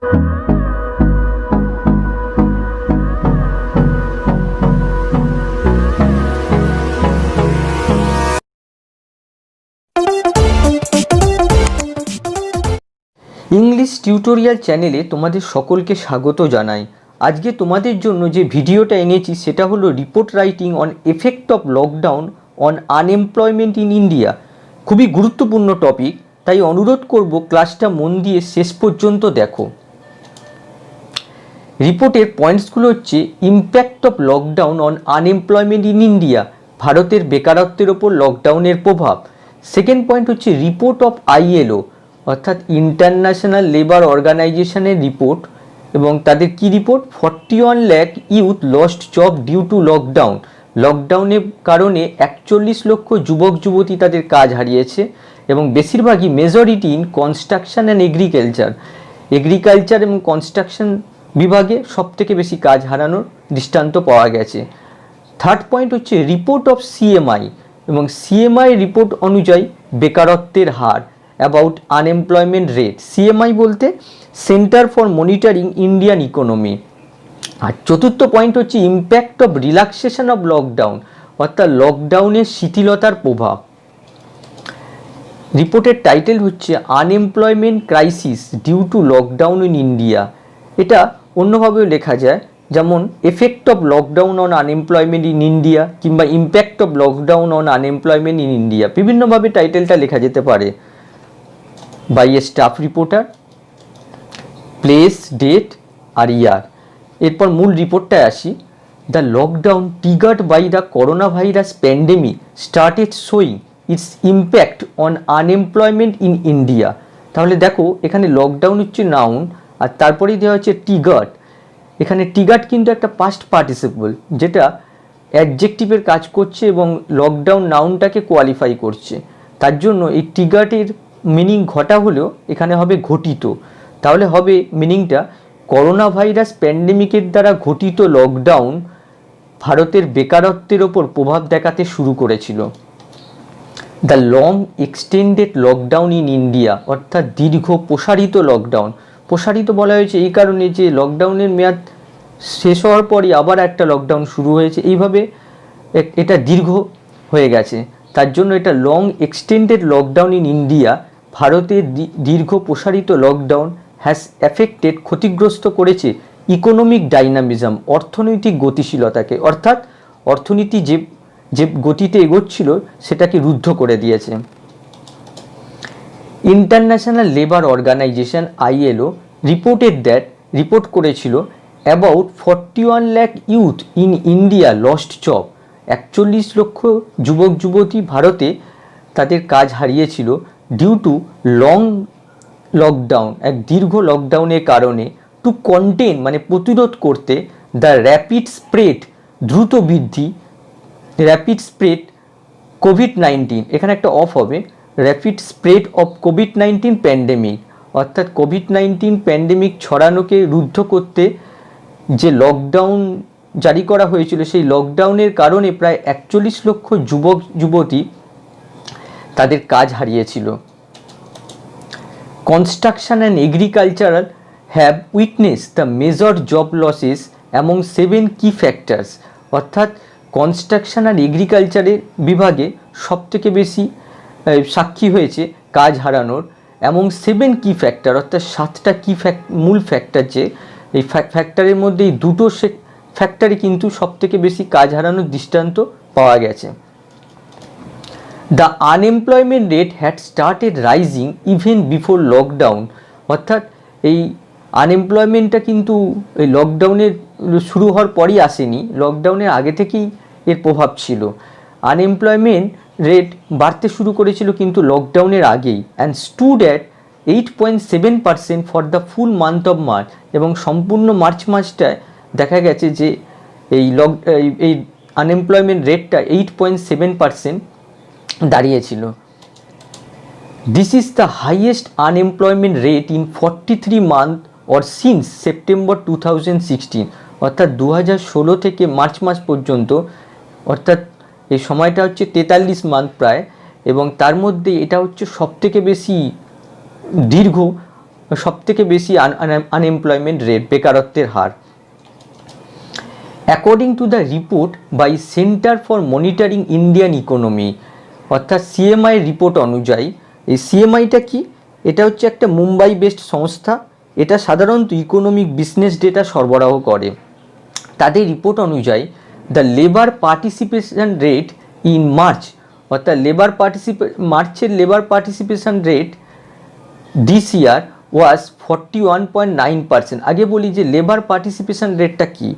English tutorial চ্যানেলে তোমাদের সকলকে স্বাগত জানাই। আজকে তোমাদের জন্য যে ভিডিওটা এনেছি সেটা হলো report writing on effect of lockdown on unemployment in India. খুবই গুরুত্বপূর্ণ টপিক, তাই অনুরোধ করব ক্লাসটা মন দিয়ে শেষ পর্যন্ত দেখো। রিপোর্টের পয়েন্টসগুলো হচ্ছে impact of lockdown on unemployment in India, ভারতের বেকারত্বের ওপর লকডাউনের প্রভাব। সেকেন্ড পয়েন্ট হচ্ছে রিপোর্ট অফ আইএলও অর্থাৎ ইন্টারন্যাশনাল লেবার অর্গানাইজেশনের রিপোর্ট, এবং তাদের কি report, 41 lakh youth lost job due to lockdown. লকডাউনের কারণে 41 লক্ষ যুবক যুবতী তাদের কাজ হারিয়েছে, এবং বেশিরভাগই majority in construction and agriculture এবং কনস্ট্রাকশন বিভাগে সবথেকে বেশি কাজ হারানোর দৃষ্টান্ত পাওয়া গেছে। থার্ড পয়েন্ট হচ্ছে রিপোর্ট অফ সিএমআই, এবং সিএমআই রিপোর্ট অনুযায়ী বেকারত্বের হার অ্যাবাউট আনএমপ্লয়মেন্ট রেট। সিএমআই বলতে centre for monitoring Indian economy. আর চতুর্থ পয়েন্ট হচ্ছে impact of relaxation of lockdown, অর্থাৎ লকডাউনের শিথিলতার প্রভাব। রিপোর্টের টাইটেল হচ্ছে unemployment crisis due to lockdown in India. এটা অন্যভাবেও লেখা যায়, যেমন effect of lockdown on unemployment in India কিংবা impact of lockdown on unemployment in India. বিভিন্নভাবে টাইটেলটা লেখা যেতে পারে। By a staff reporter, place, date আর ইয়ার। এরপর মূল রিপোর্টটায় আসি। The lockdown triggered by the corona virus pandemic started showing its impact on unemployment in India. তাহলে দেখো, এখানে লকডাউন হচ্ছে নাউন, আর তারপরেই দেওয়া হচ্ছে ট্রিগার্ড। এখানে ট্রিগার্ড কিন্তু একটা পাস্ট পার্টিসিপল, যেটা অ্যাডজেক্টিভের কাজ করছে এবং লকডাউন নাউনটাকে কোয়ালিফাই করছে। তার জন্য এই ট্রিগার্ডের মিনিং ঘটা হলেও এখানে হবে ঘটিত। তাহলে হবে মিনিংটা, করোনা ভাইরাস প্যান্ডেমিকের দ্বারা ঘটিত লকডাউন ভারতের বেকারত্বের ওপর প্রভাব দেখাতে শুরু করেছিল। The long extended lockdown in India, অর্থাৎ দীর্ঘ প্রসারিত লকডাউন। প্রসারিত বলা হয়েছে এই কারণে যে লকডাউনের মেয়াদ শেষ হওয়ার পরই আবার একটা লকডাউন শুরু হয়েছে, এইভাবে এটা দীর্ঘ হয়ে গেছে। তার জন্য এটা long extended lockdown in India, ভারতের দীর্ঘ প্রসারিত লকডাউন হ্যাজ এফেক্টেড, ক্ষতিগ্রস্ত করেছে ইকোনমিক ডাইনামিজম, অর্থনৈতিক গতিশীলতাকে। অর্থাৎ অর্থনীতি যে গতিতে এগোচ্ছিল সেটাকে রুদ্ধ করে দিয়েছে। International labour organization ILO report করেছিল about 41 lakh youth in India lost job. 41 লক্ষ যুবক যুবতী ভারতে তাদের কাজ হারিয়েছিল ডিউ টু লং লকডাউন, এক দীর্ঘ লকডাউনের কারণে। টু কন্টেন মানে প্রতিরোধ করতে, দ্য র্যাপিড স্প্রেড, দ্রুত বৃদ্ধি, র্যাপিড স্প্রেড কোভিড-19, এখানে একটা অফ হবে, rapid spread of COVID-19 pandemic, অর্থাৎ কোভিড-19 প্যান্ডেমিক ছড়ানোকে রুদ্ধ করতে যে লকডাউন জারি করা হয়েছিল, সেই লকডাউনের কারণে প্রায় 41 লক্ষ যুবক যুবতী তাদের কাজ হারিয়েছিল। Construction and agricultural have witness the major job losses among 7 কি ফ্যাক্টরস, অর্থাৎ কনস্ট্রাকশন আর এগ্রিকালচারের বিভাগে সবথেকে বেশি সাক্ষী হয়েছে কাজ হারানোর, অ্যামং 7 কি ফ্যাক্টর, অর্থাৎ 7টা কি মূল ফ্যাক্টর। যে এই ফ্যাক্টরের মধ্যে এই দুটো ফ্যাক্টরে কিন্তু সবথেকে বেশি কাজ হারানোর দৃষ্টান্ত পাওয়া গেছে। The unemployment rate had started rising even before lockdown, অর্থাৎ এই আনএমপ্লয়মেন্টটা কিন্তু এই লকডাউনের শুরু হওয়ার পরই আসেনি, লকডাউনের আগে থেকেই এর প্রভাব ছিল। আনএমপ্লয়মেন্ট রেট বাড়তে শুরু করেছিল কিন্তু লকডাউনের আগেই, and stood at 8.7% for the full month of March, এবং সম্পূর্ণ মার্চ মাসটায় দেখা গেছে যে এই আনএমপ্লয়মেন্ট রেটটা 8.7% দাঁড়িয়েছিল। This is the highest unemployment rate in 43 month or since September 2016, অর্থাৎ 2016 থেকে মার্চ মাস পর্যন্ত, অর্থাৎ এই সময়টা হচ্ছে 43 মান্থ প্রায়, এবং তার মধ্যে এটা হচ্ছে সবথেকে বেশি দীর্ঘ সবথেকে বেশি আনএমপ্লয়মেন্ট রেট, বেকারত্বের হার। According to the report by centre for monitoring Indian economy, অর্থাৎ সিএমআই রিপোর্ট অনুযায়ী, এই সিএমআইটা কি, এটা হচ্ছে একটা মুম্বাই বেসড সংস্থা। এটা সাধারণত ইকোনমিক বিজনেস ডেটা সরবরাহ করে। তাদের রিপোর্ট অনুযায়ী the labour participation rate in March, অর্থাৎ মার্চের labour participation rate this year was 41.9%। আগে বলি যে লেবার পার্টিসিপেশন রেটটা কি।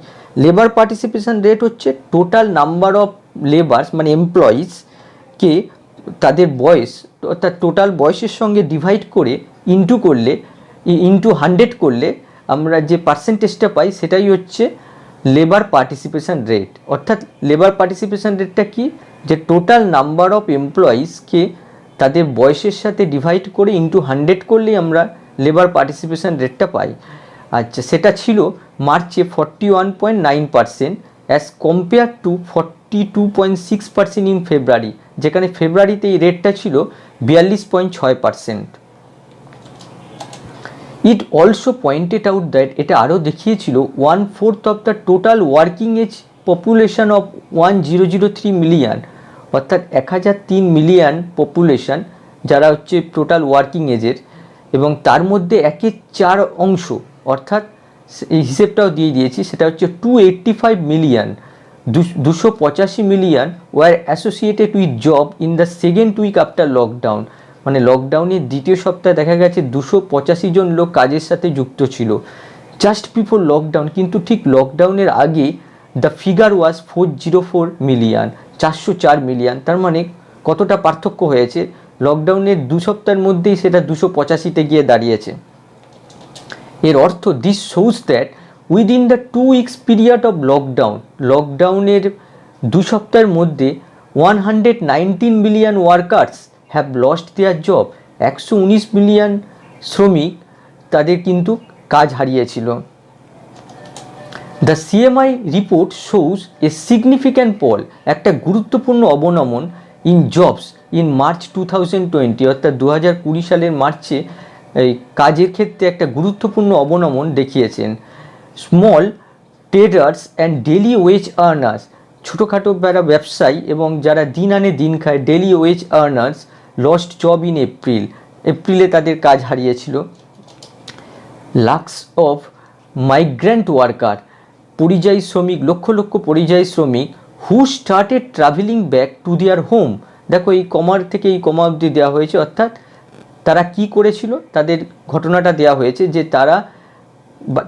লেবার পার্টিসিপেশন রেট হচ্ছে টোটাল নাম্বার অফ লেবার্স, মানে এমপ্লয়িজকে তাদের বয়স, অর্থাৎ টোটাল বয়সের সঙ্গে ডিভাইড করে ইন্টু 100 করলে আমরা যে পার্সেন্টেজটা পাই সেটাই হচ্ছে লেবার পার্টিসিপেশন রেট। অর্থাৎ লেবার পার্টিসিপেশন রেটটা কি, যে টোটাল নাম্বার অফ এমপ্লয়িজকে তাদের বয়সের সাথে ডিভাইড করে ইন্টু 100 করলেই আমরা লেবার পার্টিসিপেশন রেটটা পাই। আচ্ছা, সেটা ছিল মার্চে 41.9% as compare to 42.6% in February, যেখানে ফেব্রুয়ারিতে এই রেটটা ছিল 42.6%। It also pointed out that, এটা আরও দেখিয়েছিল 1/4 of the total working age population of 1003 million, অর্থাৎ 1003 মিলিয়ন পপুলেশন যারা হচ্ছে টোটাল ওয়ার্কিং এজের, এবং তার মধ্যে 1/4 অংশ, অর্থাৎ এই হিসেবটাও দিয়ে দিয়েছি, সেটা হচ্ছে 285 million, 285 million were associated with job in the second week after lockdown. মানে লকডাউনের দ্বিতীয় সপ্তাহে দেখা গেছে 285 জন লোক কাজের সাথে যুক্ত ছিল জাস্ট বিফোর লকডাউন। কিন্তু ঠিক লকডাউনের আগে the figure was 404 million, 404 million. তার মানে কতটা পার্থক্য হয়েছে, লকডাউনের 2 সপ্তাহের মধ্যেই সেটা 285-তে গিয়ে দাঁড়িয়েছে। এর অর্থ this shows that within the 2 weeks period of লকডাউনের 2 সপ্তাহের মধ্যে 119 million workers have lost their job, 119 million শ্রমিক তাদের কিন্তু কাজ হারিয়েছিল। The CMI report shows a significant fall, একটা গুরুত্বপূর্ণ অবনমন ইন জবস ইন মার্চ 2020, অর্থাৎ 2020 সালের মার্চে এই কাজের ক্ষেত্রে একটা গুরুত্বপূর্ণ অবনমন দেখিয়েছেন। Small traders and daily wage earners, ছোটোখাটো যারা ব্যবসায়ী এবং যারা দিন আনে দিন খায়, daily wage earners lost job in এপ্রিলে তাদের কাজ হারিয়েছিল। লাক্স অফ মাইগ্রেন্ট ওয়ার্কার, পরিযায়ী শ্রমিক, লক্ষ লক্ষ পরিযায়ী শ্রমিক who started travelling back to their home. দেখো এই কমার থেকে এই কমা অবধি দেওয়া হয়েছে, অর্থাৎ তারা কি করেছিল, তাদের ঘটনাটা দেওয়া হয়েছে যে তারা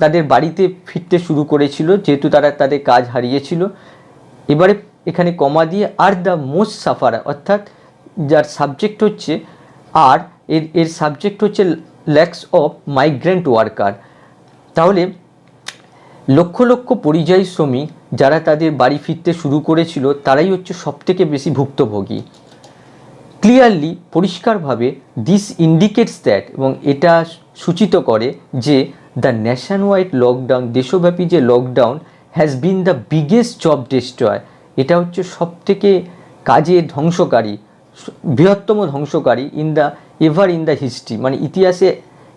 তাদের বাড়িতে ফিরতে শুরু করেছিল যেহেতু তারা তাদের কাজ হারিয়েছিল। এবারে এখানে কমা দিয়ে আর দ্য মোস্ট সাফার, অর্থাৎ যার সাবজেক্ট হচ্ছে আর এর সাবজেক্ট হচ্ছে ল্যাক্স অফ মাইগ্রেন্ট ওয়ার্কার। তাহলে লক্ষ লক্ষ পরিযায়ী শ্রমিক যারা তাদের বাড়ি ফিরতে শুরু করেছিল তারাই হচ্ছে সবথেকে বেশি ভুক্তভোগী। ক্লিয়ারলি, পরিষ্কারভাবে দিস ইন্ডিকেটস দ্যাট, এবং এটা সূচিত করে যে দ্য ন্যাশন ওয়াইড লকডাউন, দেশব্যাপী যে lockdown has been the biggest job destroy, এটা হচ্ছে সবথেকে কাজের ধ্বংসকারী, বৃহত্তম ধ্বংসকারী ইন দ্য হিস্ট্রি, মানে ইতিহাসে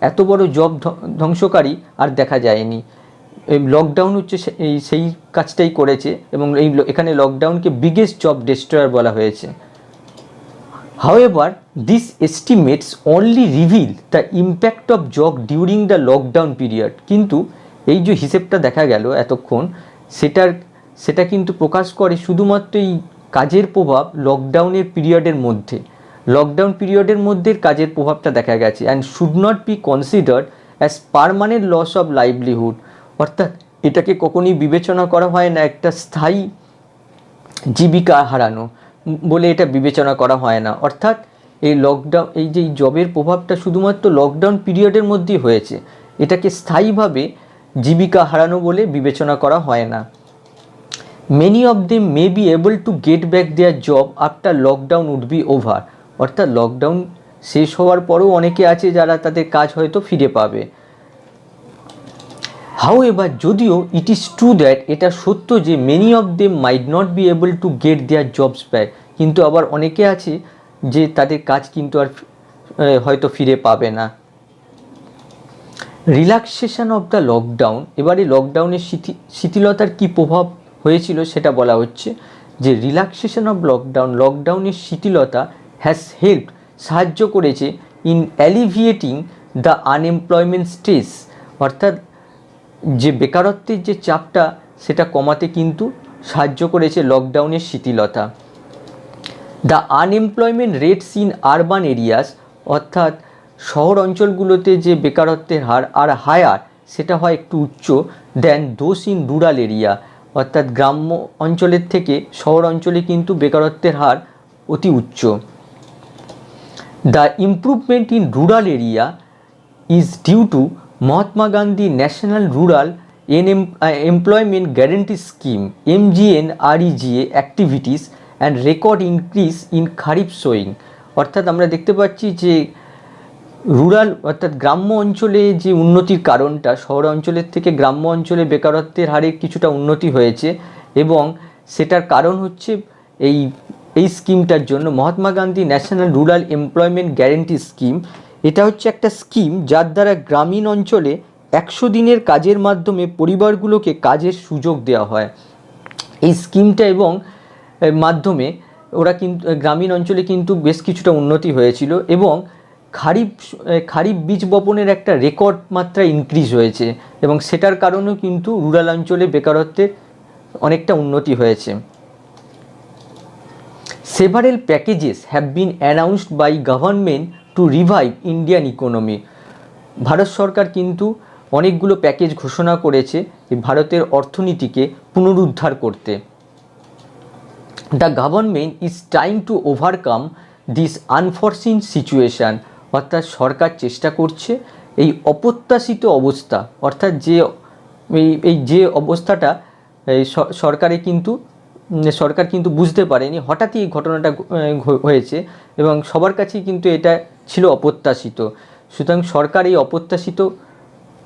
এত বড় জব ধ্বংসকারী আর দেখা যায়নি। এই লকডাউন হচ্ছে সেই কাজটাই করেছে, এবং এখানে লকডাউনকে বিগেস্ট জব ডিস্ট্রয়ার বলা হয়েছে। However, these estimates only reveal the impact of job during the lockdown period. কিন্তু এই যে হিসেবটা দেখা গেল এতক্ষণ, সেটা কিন্তু প্রকাশ করে শুধুমাত্র এই কাজের প্রভাব লকডাউনের পিরিয়ডের মধ্যে, কাজের প্রভাবটা দেখা গেছে, and should not be considered as permanent loss of livelihood, অর্থাৎ এটাকে কখনই বিবেচনা করা হয় না একটা স্থায়ী জীবিকা হারানো বলে, এটা বিবেচনা করা হয় না। অর্থাৎ এই লকডাউন, এই যে জবের প্রভাবটা শুধুমাত্র লকডাউন পিরিয়ডের মধ্যেই হয়েছে, এটাকে স্থায়ীভাবে জীবিকা হারানো বলে বিবেচনা করা হয় না। Many of them may be able to get back their job after lockdown would be over, অর্থাৎ লকডাউন শেষ হওয়ার পরেও অনেকে আছে যারা তাদের কাজ হয়তো ফিরে পাবে। However, যদিও ইট ইজ ট্রু দ্যাট, এটা সত্য যে many of them might not be able to get their jobs back, কিন্তু আবার অনেকে আছে যে তাদের কাজ কিন্তু আর হয়তো ফিরে পাবে না। রিল্যাক্সেশন অফ দ্য লকডাউন, এবারে লকডাউনের শিথিলতার কী প্রভাব হয়েছিল সেটা বলা হচ্ছে যে রিল্যাক্সেশন অফ লকডাউনের শিথিলতা হ্যাজ হেল্প, সাহায্য করেছে ইন অ্যালিভিয়েটিং দ্য আনএমপ্লয়মেন্ট স্ট্রেস, অর্থাৎ যে বেকারত্বের যে চাপটা সেটা কমাতে কিন্তু সাহায্য করেছে লকডাউনের শিথিলতা। The unemployment rates in urban areas, অর্থাৎ শহর অঞ্চলগুলোতে যে বেকারত্বের হার আর হায়ার, সেটা হয় একটু উচ্চ দেন দোষ ইন রুরাল এরিয়া, অর্থাৎ গ্রাম্য অঞ্চলের থেকে শহর অঞ্চলে কিন্তু বেকারত্বের হার অতি উচ্চ। The improvement in rural area is due to Mahatma Gandhi national rural employment guarantee scheme MGNREGA activities and record increase in kharif sowing, অর্থাৎ আমরা দেখতে পাচ্ছি যে রুরাল অর্থাৎ গ্রাম্য অঞ্চলে যে উন্নতির কারণটা শহর অঞ্চলের থেকে গ্রাম্য অঞ্চলে বেকারত্বের হারে কিছুটা উন্নতি হয়েছে, এবং সেটার কারণ হচ্ছে এই স্কিমটার জন্য Mahatma Gandhi national rural employment guarantee scheme. এটা হচ্ছে একটা স্কিম যার দ্বারা গ্রামীণ অঞ্চলে 100 দিনের কাজের মাধ্যমে পরিবারগুলোকে কাজের সুযোগ দেওয়া হয়। এই স্কিমটা এবং মাধ্যমে ওরা কিন্তু গ্রামীণ অঞ্চলে কিন্তু বেশ কিছুটা উন্নতি হয়েছিল, এবং খারিফ বীজ বপনের একটা রেকর্ড মাত্রা ইনক্রিজ হয়েছে, এবং সেটার কারণেও কিন্তু রুরাল অঞ্চলে বেকারত্বের অনেকটা উন্নতি হয়েছে। Several packages have been announced by government to revive Indian economy, ভারত সরকার কিন্তু অনেকগুলো প্যাকেজ ঘোষণা করেছে ভারতের অর্থনীতিকে পুনরুদ্ধার করতে। The government is trying to overcome this unforeseen situation, অর্থাৎ সরকার চেষ্টা করছে এই অপ্রত্যাশিত অবস্থা, অর্থাৎ যে অবস্থাটা সরকার কিন্তু বুঝতে পারেনি, হঠাৎই এই ঘটনাটা হয়েছে এবং সবার কাছেই কিন্তু এটা ছিল অপ্রত্যাশিত। সুতরাং সরকার এই অপ্রত্যাশিত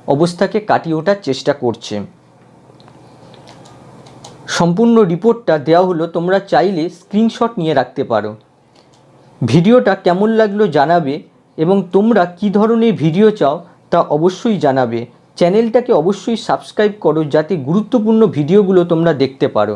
অবস্থাকে কাটিয়ে ওঠার চেষ্টা করছে। সম্পূর্ণ রিপোর্টটা দেওয়া হলো, তোমরা চাইলে স্ক্রিনশট নিয়ে রাখতে পারো। ভিডিওটা কেমন লাগলো জানাবে, এবং তোমরা কী ধরনের ভিডিও চাও তা অবশ্যই জানাবে। চ্যানেলটাকে অবশ্যই সাবস্ক্রাইব করো যাতে গুরুত্বপূর্ণ ভিডিওগুলো তোমরা দেখতে পারো।